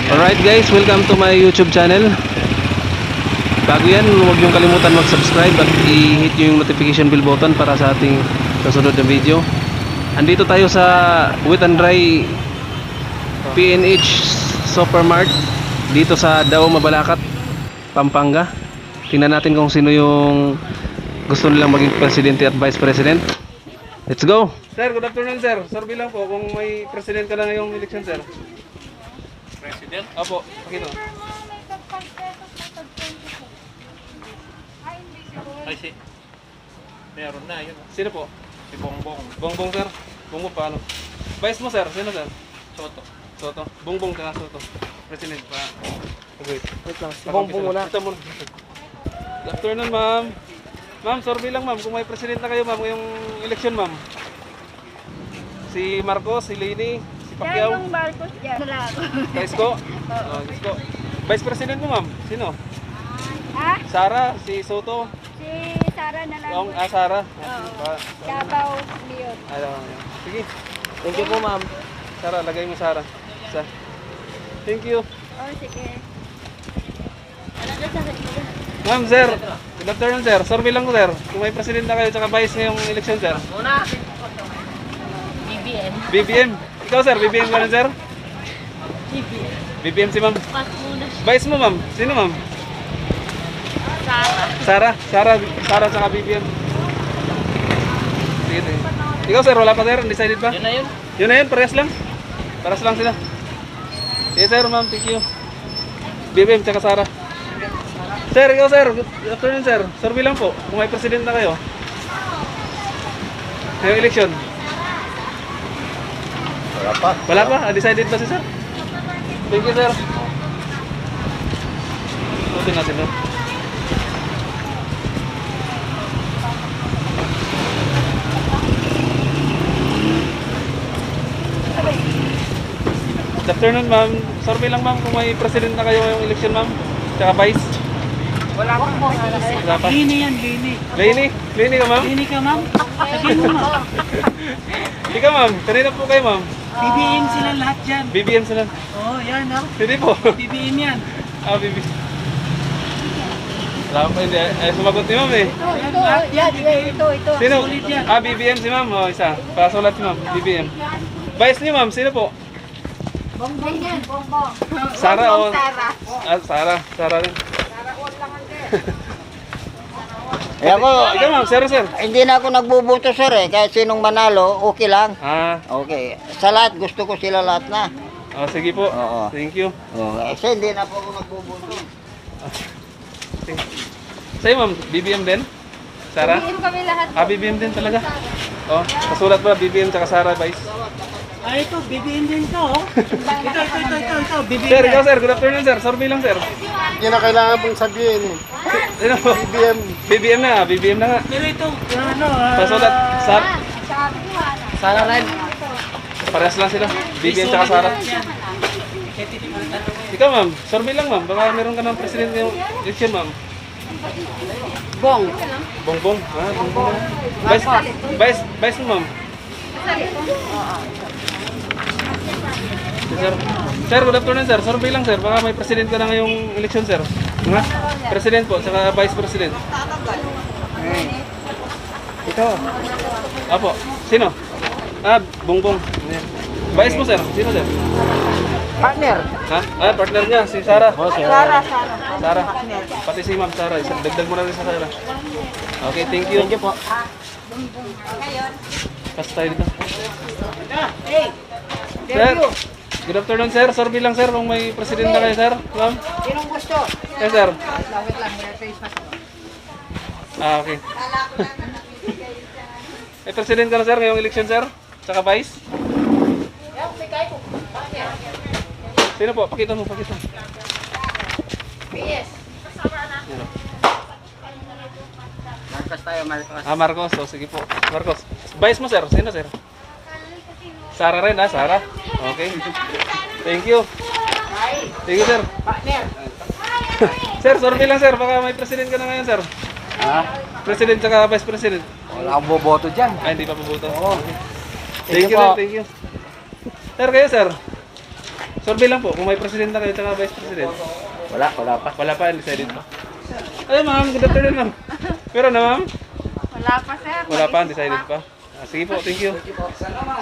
Alright guys, welcome to my YouTube channel. Bago yan, huwag niyong kalimutan mag-subscribe at i-hit nyo yung notification bell button para sa ating susunod na video. Andito tayo sa Wet and Dry PNH Supermart dito sa Dao, Mabalacat, Pampanga. Tingnan natin kung sino yung gusto nilang maging presidente at vice president. Let's go! Sir, good afternoon sir. Survey lang po kung may president ka na ngayong election sir. President? Opo, pakita. Ay, meron na yun. Sino po? Si Bongbong. Bongbong sir? Bongbong paano? Vice mo sir? Sino sir? Soto. Soto? Bongbong ka Soto. President pa. Wait. Wait lang, si Bongbong muna. Ito muna. Good afternoon ma'am. Ma'am, survey lang ma'am kung may president na kayo ma'am ngayong election ma'am. Si Marcos, si Leni, si Pacquiao. Yung Marcos dyan. Wala ako. Isko? Oh, Isko. Vice President mo ma'am? Sino? Ha? Sara, si Soto. Si Sara na lang. Sara. Oo. Davao, Leon. Sige. Thank you po, ma'am. Sara, lagay mo Sara. Isa. Thank you. Oh, sige. Ano na sa akin? Ma'am, sir. Good afternoon, sir. Survey lang ko, sir. Kung may president na kayo tsaka vice ngayong election, sir. Una. BBM. BBM. Ikaw, sir. BBM ka rin, sir? BBM. BBM si ma'am. Pas muna siya. Vice mo, ma'am. Sino, ma'am? Sara. Sara tsaka BBM. Sige, sige. Ikaw, sir. Wala pa, sir. Undecided pa? Yun na yun. Yun na yun. Parehas lang. Parehas lang sila. Yes, sir, ma'am. Thank you. BBM tsaka Sara. Sir, ikaw, sir. Good afternoon, sir. Survey lang po. Kung may president na kayo. Ngayong election. Wala pa. Wala pa? Undecided pa si sir? Thank you, sir. Tutin natin, no? Good afternoon, ma'am. Survey lang, ma'am, kung may president na kayo ngayong election, ma'am. Tsaka vice. Wala pa. Wala pa. Lini yan, Lini. Leni ka, ma'am? Lini ka, ma'am. Sabihin mo, ma'am. Ikaw, ma'am. Kanina po kayo, ma'am. BBM sila lahat dyan. BBM sila. Oo, yan, ha. Hindi po. BBM yan. BBM. Wala pa, hindi. Ay, sumagot ni ma'am, eh. Ito. Sino? Solid yan. BBM si ma'am. O, isa. Pasulat si ma'am. BBM. Vice niyo, ma'am. Sino po? Bongbong yan. Bongbong. Sara o? Sara. Sara rin. Eh ako, Ikaw, ma'am. Sir. hindi na ako nagbubuto sir eh. Kahit sinong manalo, okay lang. Okay. Sa lahat, gusto ko sila lahat na. Sige po. Oo. Thank you. Kasi hindi na po ako nagbubuto. Sa'yo, ma'am. BBM din? Sara? BBM kami lahat. BBM din talaga. Oh, kasulat pa BBM tsaka Sara, Vice. Ito, BBM din to, oh. Ito, BBM Sir, yan. ikaw, sir. Good afternoon, sir. Survey lang, sir. Hindi na kailangan pong sabihin eh. Sino po? BBM. BBM na nga. Pero ito, Pasulat. Sara. Sara rin. Parehas lang sila. BBM tsaka Sara. Ikaw, ma'am. Survey lang, ma'am. Baka meron ka ng president ng election, ma'am. Bongbong. Bongbong. Vice mo, ma'am. Sir. Sir, good afternoon, sir. Survey lang, sir. Baka may president ka na ngayong election, sir. Nga? President po, saka vice president. Ito. Apo. Sino? Bongbong. Vice mo, sir. Sino, sir? Partner. Ha? Partner niya, si Sara. Sara. Sara. Pati si Ma'am Sara. Dagdag mo na rin sa Sara. Okay, thank you. Thank you po. Pas tayo dito. Sir, good afternoon, sir. Survey lang, sir, kung may president na kayo, sir. Ma'am? Sinong gusto? Yes, sir. Wait lang, may face mask. Okay. May president ka na, sir, ngayong election, sir? Tsaka vice? Sino po? Pakita mo. PS. Marcos tayo, Marcos. Marcos. So, sige po. Marcos. Vice mo, sir. Sino, sir? Sara rin, Sara. Okay. Thank you. Thank you, sir. Partner. Sir, survey lang, sir. Baka may president ka na ngayon, sir. President tsaka vice president. Wala akong boboto dyan. Hindi pa puputo. Oo. Thank you, po. sir. Thank you. Sir, kayo, sir. Survey lang po, kung may presidente kayo tsaka vice president. Wala pa. Wala pa, undecided pa. Ay ma'am, good afternoon ma'am. Pero na ma'am? Wala pa, sir. Wala pa, undecided pa. Sige po, thank you.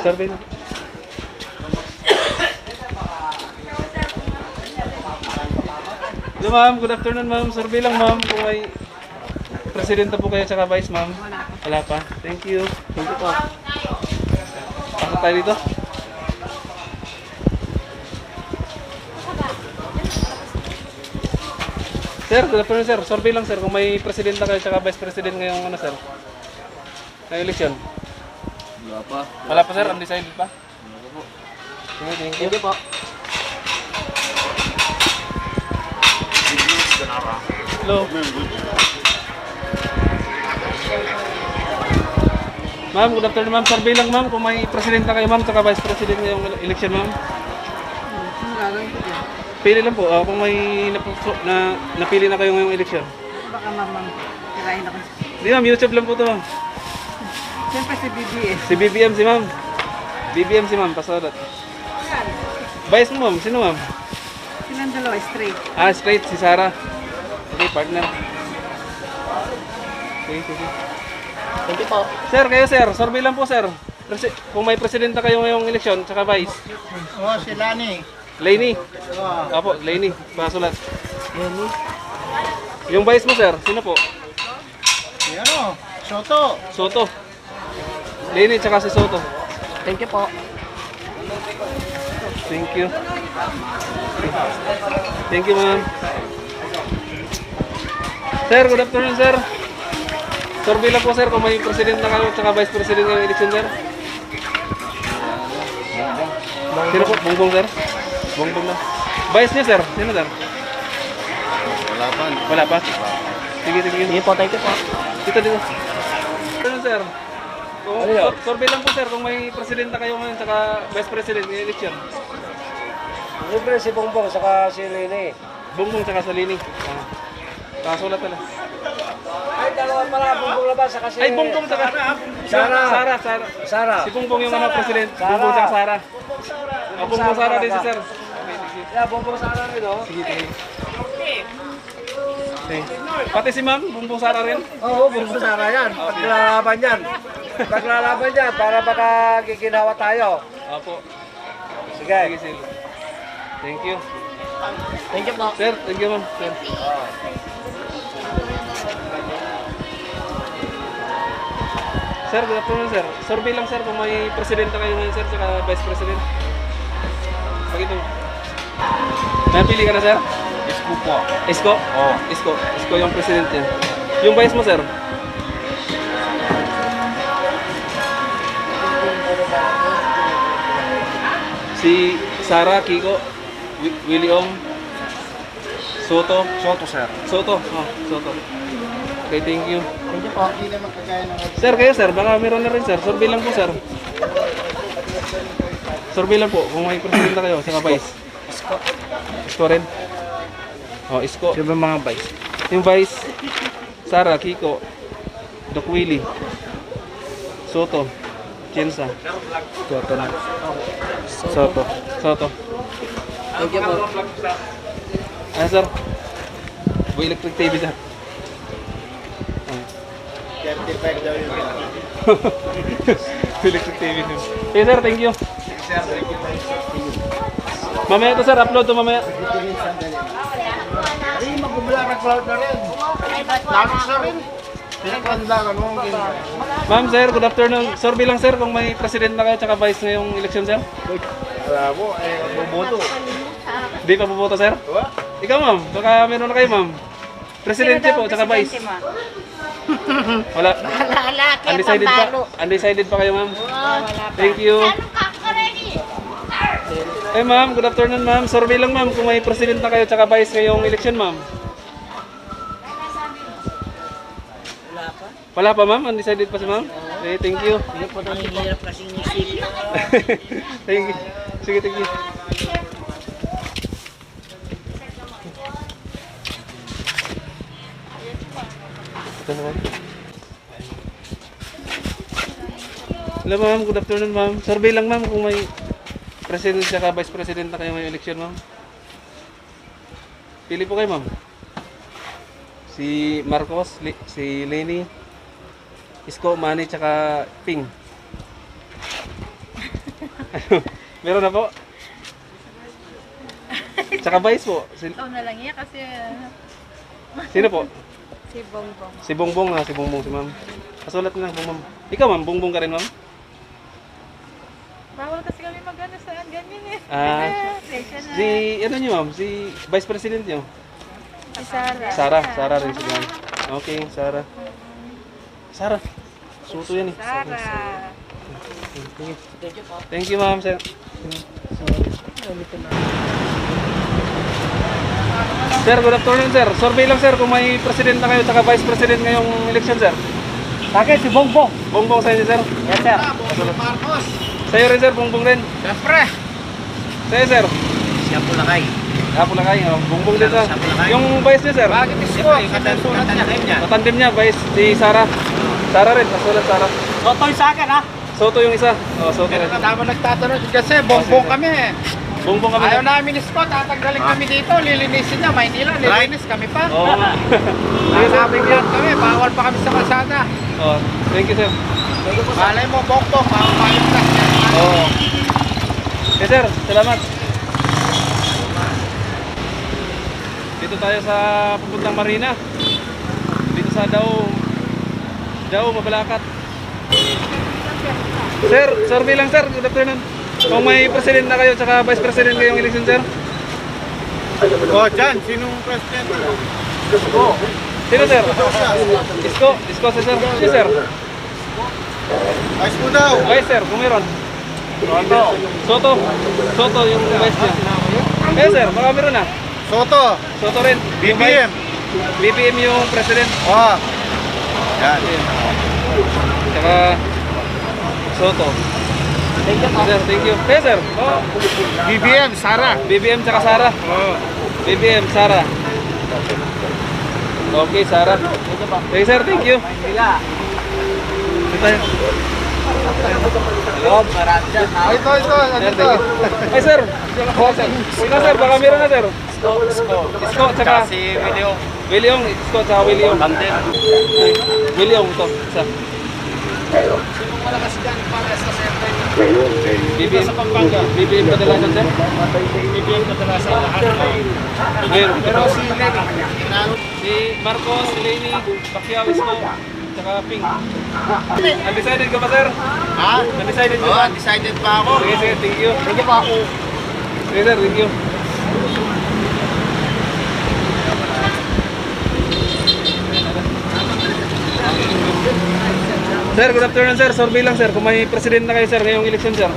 Survey lang. Hello ma'am, good afternoon ma'am. Survey lang ma'am kung may presidente po kayo tsaka vice ma'am. Wala pa. Thank you. Thank you po. Pasok tayo dito. Sir, good afternoon sir. Survey lang sir kung may presidente kayo tsaka vice president ngayong ano sir. Ngayong eleksyon. Wala pa. Wala pa sir, undecided pa. Sige, thank you. po. Hello. Ma'am, good afternoon ma'am. Survey lang ma'am kung may presidente kayo ma'am tsaka vice president ngayong eleksyon ma'am. Pili lang po kung may napili na kayo ngayong eleksyon. Baka mamang kirain ako. Hindi ma'am, YouTube lang po to ma'am. Siyempre si BBS. Si BBM si ma'am. BBM si ma'am, pasadat. Vice mo ma'am, sino ma'am? Silang dalawa, straight. Straight, si Sarah. Okay, partner. Sige. Thank you po. Sir, kayo sir, survey lang po sir. Kung may presidente kayo ngayong eleksyon, tsaka vice. Oo, si Lani. Laney. Apo, Laney. Pasulat. Yung vice mo sir, sino po? Si ano? Soto. Soto. Laney tsaka si Soto. Thank you po. Thank you. Thank you ma'am. Sir, good afternoon sir. Survey lang po sir kung may presidente na kayo tsaka vice president ngayong eleksyon sir. Sino po? Bongbong sir? Bongbong na. Vice niya sir? Sino sir? Wala pa. Wala pa? Sige. Sige po, thank you po. Dito. Ano sir? Survey lang po sir kung may presidente kayo ngayon tsaka vice president ngayong eleksyon. Siyempre si Bongbong saka si Lene. Bongbong tsaka sa Lini. Kasulat pala. Ay, dalawa pala, Bongbong labas saka si... Ay, Bongbong tsaka Sara. Sara. Si Bongbong yung ano president. Bongbong tsaka Sara. Bongbong Sara din si sir. Yeah, Bongbong Sara rin, oh. Sige. Pati si ma'am, Bongbong Sara rin. Oo, Bongbong Sara yan. Paglalaban yan. Paglalaban yan para baka giginawa tayo. Opo. Sige. Sige. Thank you. Thank you po. Sir, thank you ma'am. Sir. Sir, good afternoon sir. Survey lang sir kung may presidente kayo ngayon sir, saka vice president. Pakita mo. Napili ka na sir? Isko po. Isko? Oo. Isko yung presidente. Yung vice mo sir? Si Sara, Kiko, Willie Ong, Soto. Soto, sir. Soto. Soto. Okay, thank you. Thank you po. Hindi naman kagaya ng... Sir, kayo sir, baka meron na rin sir. Survey lang po sir. Survey lang po kung may presidente kayo sa vice. Isko rin. Isko. Sino ba mga vice? Yung vice, Sara, Kiko, Doc Willie, Soto, Jensa. Soto na. Soto. Thank you po. Sir? Boy Electric TV sir. 35 daw yun. Electric TV sir. Okay sir, thank you. Mamaya to sir, upload to mamaya. Ay, mag-vlog cloud na rin. Nakit na rin. Pinagpandagan mo. Ma'am sir, good afternoon. Survey lang sir kung may president na kayo tsaka vice ngayong election sir. Wala mo, buboto. Di pa pupunta sir? Diba? Ikaw ma'am, baka meron na kayo ma'am. Presidente po tsaka vice. Wala. Wala, kaya Undecided pambalo. pa. Undecided pa kayo ma'am. Wala pa. Thank you. Anong kakarani? Eh ma'am, good afternoon ma'am. Survey lang ma'am kung may president na kayo tsaka vice ngayong election ma'am. Wala pa ma'am, undecided pa si ma'am. Okay, thank you. Hindi po ito hirap kasing isip. Thank you. Sige, thank you. Ito naman. Hello ma'am, good afternoon ma'am. Survey lang ma'am kung may President at Vice President na kayo ngayong eleksyon, ma'am? Pili po kayo, ma'am. Si Marcos, si Leni, Isko, Manny, tsaka Ping. Meron na po. Tsaka Vice po. Ikaw na lang yan kasi Sino po? si Bongbong. Si Bongbong ha, si Bongbong si ma'am. Kasulat na lang, Bongbong. Ikaw ma'am, Bongbong ka rin ma'am? Bawal kasi kami mag-ano sa ganyan eh. Ah, Session na. si, ano nyo ma'am, si Vice President nyo? Si Sarah. Sarah rin si ma'am. Okay, Sarah. Sarah. Suto yan eh. Sarah. Thank you ma'am, sir. Sir, good afternoon sir. Survey lang sir kung may president na kayo at vice president ngayong election sir. Bakit si Bongbong? Bongbong sa inyo sir. Yes, sir. Marcos. Sa'yo rin sir, Bongbong rin. Siyempre. Sa'yo sir. Siya po lakay. Pulakay, oh. Bongbong din sir. Sa Pulakay. Yung vice niya sir. Bakit isko? Katansulat niya. Katandem niya, vice si Sarah. Sarah rin, kasulat Sarah. Totoy sa akin, ha? Soto yung isa. Oh, Soto rin. Tama nagtatanong kasi bongbong kami eh. Bongbong kami. Ayaw namin isko, tatanggalin kami dito, lilinisin niya, Maynila, lilinis kami pa. Oo nga. Sabi kami, bawal pa kami sa kalsada. Oh, thank you sir. Malay mo, bongbong, makapayos ka. Oo. Okay sir, salamat. Dito tayo sa pupuntang Marina. Dito sa Dao, Mabalacat. Sir, survey lang sir, good afternoon. Kung may president na kayo, tsaka vice president kayong election sir. O, dyan, sinong presidente? Isko. Sino sir? Isko si sir. Si sir. Ayos mo daw. Vice sir, kung meron. Soto yung vice niya. Eh sir, baka meron na. Soto rin. Yung BBM. vice. BBM yung president. Oh. Yan. Tsaka Soto. Sir, thank you. Eh sir, oh, BBM, Sara. BBM tsaka Sarah. BBM, Sarah. Okay, Sarah. Okay sir, thank you. Ito tayo. Ito. Sir, thank you. Ay sir, ikaw sir, baka meron na sir. Isko, tsaka Si William. William, Isko, tsaka William. William, ito, isa. Sinong malakas dyan para sa center? BBM, Sa Pampanga. BBM kadalasan sir. BBM kadalasan lahat. Meron. Pero si Lenny, Si Marcos, Leni, Pacquiao, Isko, tsaka Ping. Undecided ka ba sir? ha? Undecided ka Oo, ba? decided pa ako. Sige, sige, thank you. Sige po. Sige sir, thank you. Sir, good afternoon sir. Survey lang sir. Kung may president na kayo sir ngayong election sir.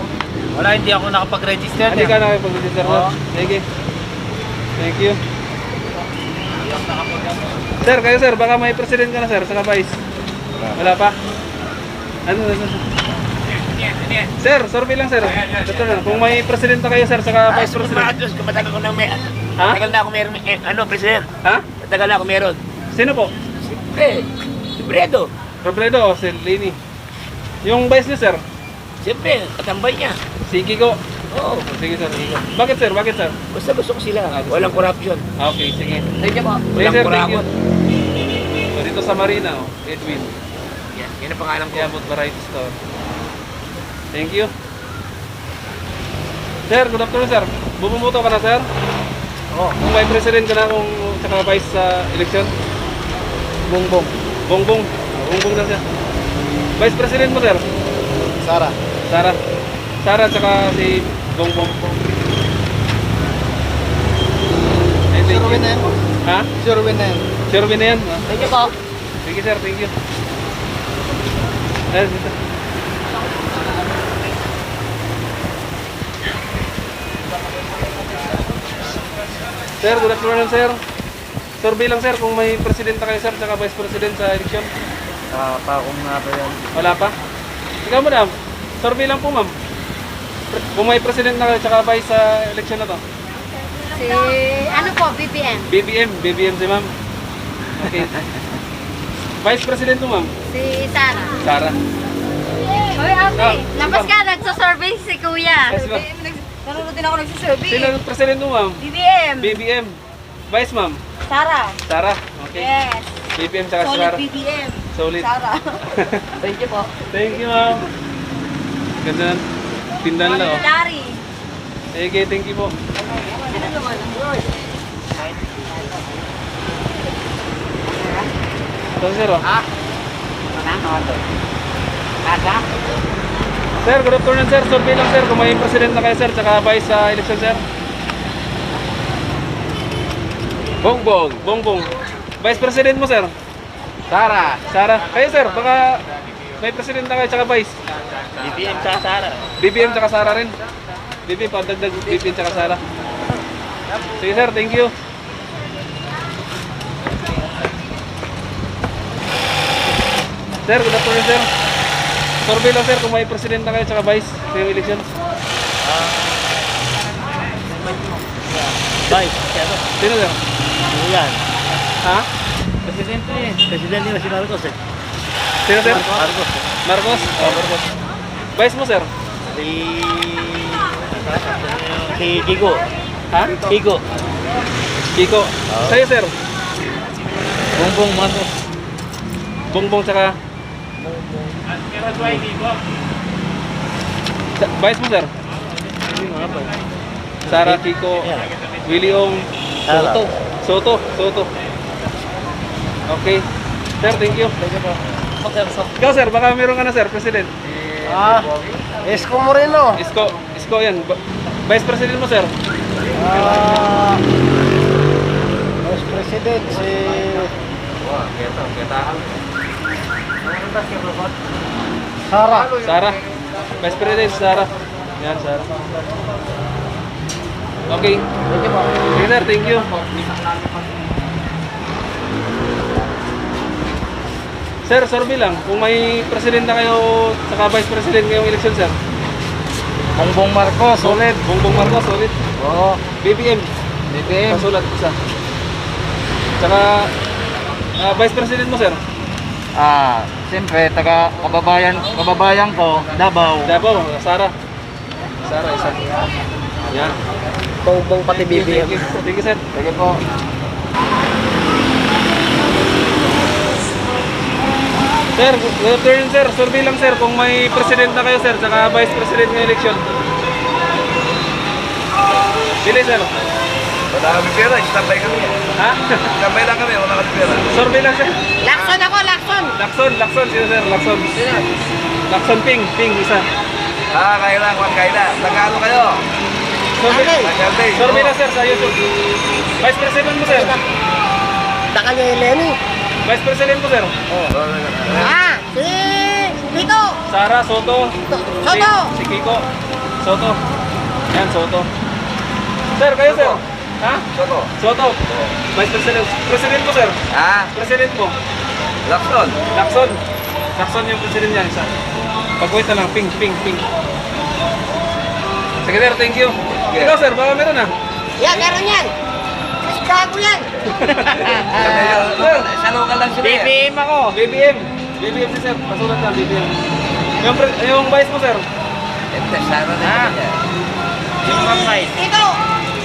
Wala, hindi ako nakapag-register. Hindi ka nakipag-register sir. Sige. Thank you. Sir, kayo sir, baka may president ka na sir, saka vice. Wala pa? Ano? Sir, survey lang sir. Ito na. Kung may president na kayo sir, saka vice president. Diyos, matagal ko nang may... Ha? Matagal na ako meron... president. Ha? Matagal na ako meron. Sino po? Siyempre, si Bredo. Robredo o si Leni? Yung vice niyo sir? Siyempre, katambay niya. Si Kiko? Oo. Sige sir, sige. Bakit sir? Bakit sir? Basta gusto ko sila. Walang corruption. Okay, sige. Thank you po. Sige Walang sir, thank you. corruption. So, dito sa Marina, oh, Edwin. Yan ang pangalan ko. Yabot Variety Store. Thank you. Sir, good afternoon sir. Bumumoto ka na sir? Oo. Kung may president ka na kung saka vice sa election? Bongbong. Bongbong na siya. Vice president mo sir? Sara. Sarah tsaka si Bongbong. Sure win na yan po. Ha? Sure win na yan. Sure win na yan? Ah. Thank you po. Sige sir, thank you. Ayun, dito. Sir, good afternoon sir. Survey lang sir kung may president na kayo sir tsaka vice president sa election. Pa akong nga pa yan. Wala pa? Ikaw madam, survey lang po ma'am. Kung may president na kayo tsaka vice sa election na to. Si, ano po, BBM. BBM si ma'am. Okay. Vice president mo ma'am? Si Sarah. Sarah. Hoy, Ate, Ah, labas ka, nagsasurvey si Kuya. Yes, ma'am. Nanonood din ako nagsisurvey. Sino ang president mo, ma'am? BBM. BBM. Vice, ma'am? Sara. Sara? Okay. Yes. BBM tsaka Solid Sara. BBM. Solid. Sara. Thank you po. Thank you, ma'am. Ganda ng tindahan lang, oh. Dari. Okay, thank you po. Ano naman? Ito, sir, oh. Sir, good afternoon, sir. Survey lang, sir. Kung may president na kayo, sir, tsaka vice sa election, sir. Bongbong. Bongbong. Vice president mo, sir? Sara. Sara. Kayo, sir, baka may president na kayo, tsaka vice. BBM sa Sara. BBM tsaka Sara rin. BBM, pandagdag BBM tsaka Sara. Sige, sir, thank you. Sir, good afternoon, sir. Survey lang, sir, kung may president na kayo tsaka vice sa yung election. Vice. Sino, sir? Yan. Ha? Presidente niya si Marcos eh. Sino, sir? Marcos. Marcos? Oh, Marcos. Vice mo, sir? Si Kiko. Ha? Kiko. Kiko. Sa'yo, sir? Bongbong Marcos. Bongbong tsaka... Vice mo, sir? Sara, Kiko, Willie Ong, Soto. Soto. Okay. Sir, thank you. Ikaw, sir, baka meron ka na, sir, president. Esco Moreno. Isko yan. Vice president mo, sir? Vice President si Sara. Sara. Vice president, Sara. Yan, Sara. Okay. Okay, sir, thank you. Sir, survey lang. Kung may president na kayo, saka vice president ngayong election, sir. Bongbong Marcos. Solid. Bongbong Marcos, solid. Oo. BBM. Pasulat isa. Saka, vice president mo, sir. Siyempre, kababayan ko, Davao. Davao, Sara. Sara, isa. Yan. Bongbong pati Thank you, sir. Sige po. Sir, good afternoon, sir. Survey lang, sir, kung may president na kayo, sir, saka vice president ng election. Pili, sir. Wala kami pera, standby kami. Ha? Standby lang kami, wala kami pera. Survey lang, sir. Lakson ako, Lakson. Lakson, sino, sir? Lakson, ping, isa. Kailan, kailan. Nagkano kayo? Survey, Nagkantay. survey lang, sir, sa YouTube. Vice president mo, sir. Taka niya yung Lenny. Vice president mo, sir. Si Lito. Sara, Soto. Soto. Si Kiko. Soto. Yan, Soto. Sir, kayo, sir. Ha? Soto. Vice president. President mo, sir. President mo. Lakson. Lakson yung president niya. Isa. Pag-wait na lang. Ping. Sige, sir. Thank you. Ikaw, sir. Baka meron na. Yan, meron yan. Mas bago yan. Sir. Sa local lang sila. BBM ako. BBM si sir. Pasulat lang, BBM. Yung vice mo, sir. Sara na yan. Yung vice. Ito.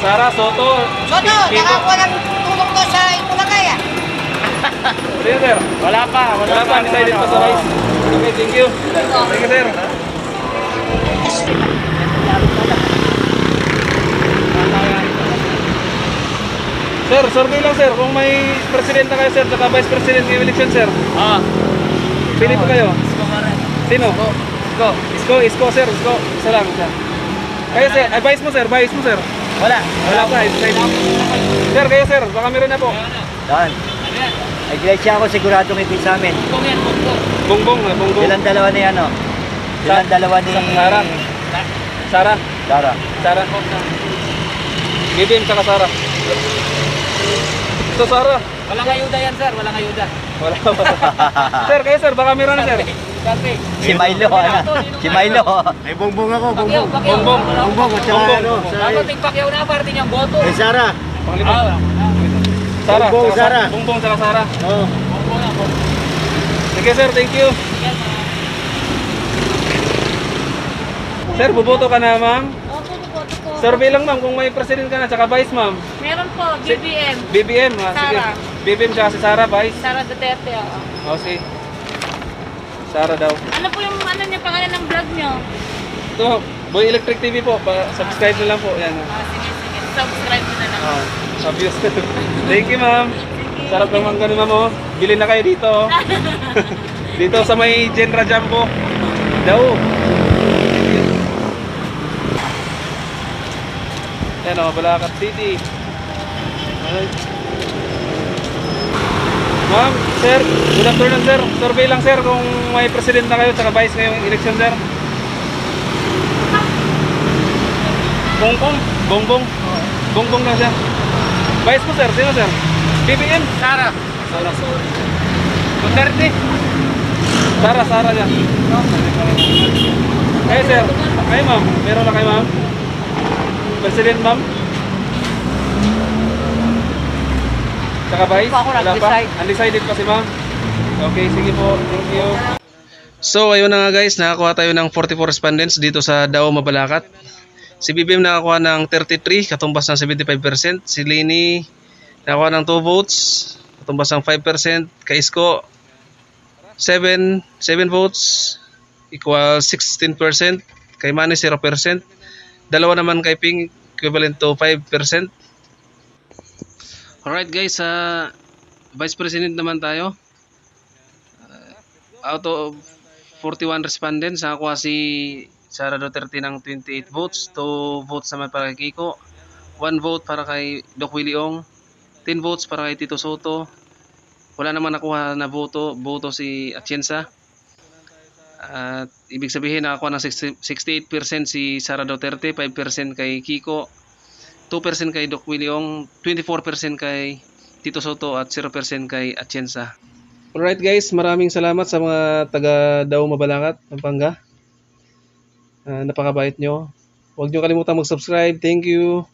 Sara, Soto. Soto, Kiko. saka walang tulong to sa Itulagay. Sige, sir. Wala pa. Decided pa sa vice. Okay, thank you. Thank you, sir. Sir, survey lang, sir. Kung may president na kayo, sir, saka vice president ng election, sir. Pili po kayo. Sino? Isko, sir. Isko. Isa lang, isa. Kayo, sir. Vice mo, sir. Wala. Wala pa. Sir, kayo, sir. Baka meron na po. Yan. Iglesia ako siguradong hindi sa amin. Bongbong. Silang dalawa ni ano? Silang dalawa ni... Sara. Sara. BBM saka Sara. Ito, Sara. Walang ayuda yan, sir. Walang ayuda. Wala. Sir, kayo, sir. Baka meron na, sir. Si Milo, Si Milo. Ay, bongbong ako, bongbong. Bongbong. Bongbong, at saka ano? Ano tingpakyaw na parte niyang boto? Eh, Sara. Panglima. Sara. Bongbong, saka Sara. Bongbong saka Sara. Oo. Sige, sir. Thank you. Sir, buboto ka na, ma'am? Opo, boto ko. Survey lang ma'am kung may president ka na, tsaka vice ma'am. Meron po, BBM. BBM ha, sige. Sara. BBM tsaka si Sara, vice. Sara Duterte, oo. O, sige. Sara daw. Ano po yung ano niya, pangalan ng vlog niyo? Ito, Boy Electric TV po. Subscribe na lang po. Yan. Sige. Subscribe nyo na lang. Obvious. Thank you, ma'am. Sarap naman ganun, ma'am. Oh. Bili na kayo dito. Oh. Dito sa may Genra Jumbo. Daw. Yan o, Balakat City. Alright. Ma'am, sir, good afternoon, sir. Survey lang, sir, kung may president na kayo tsaka vice ngayong election, sir. Bongbong? Bongbong na siya. Vice po, sir. Sino, sir? BBM? Sara. Duterte? Sara niya. Kayo, sir. Kayo, ma'am. Meron na kayo, ma'am? President, ma'am? Tsaka vice? Wala pa? Undecided pa si ma'am? Okay, sige po. Thank you. So, ayun na nga guys. Nakakuha tayo ng 44 respondents dito sa Dao, Mabalacat. Si BBM nakakuha ng 33, katumbas ng 75%. Si Lini nakakuha ng 2 votes, katumbas ng 5%. Kay Isko, 7 votes, equal 16%. Kay Manny, 0%. Dalawa naman kay Ping, equivalent to 5%. Alright guys, Vice President naman tayo. Out of 41 respondents, nakakuha si Sara Duterte ng 28 votes, 2 votes naman para kay Kiko, 1 vote para kay Doc Willie Ong, 10 votes para kay Tito Soto. Wala naman nakuha na boto si Atienza. At ibig sabihin nakakuha ng 68% si Sara Duterte, 5% kay Kiko, 2% kay Doc Willie Ong, 24% kay Tito Soto at 0% kay Atienza. Alright guys, maraming salamat sa mga taga Dao, Mabalacat, Pampanga. Napakabait nyo. Huwag nyo kalimutan mag-subscribe. Thank you.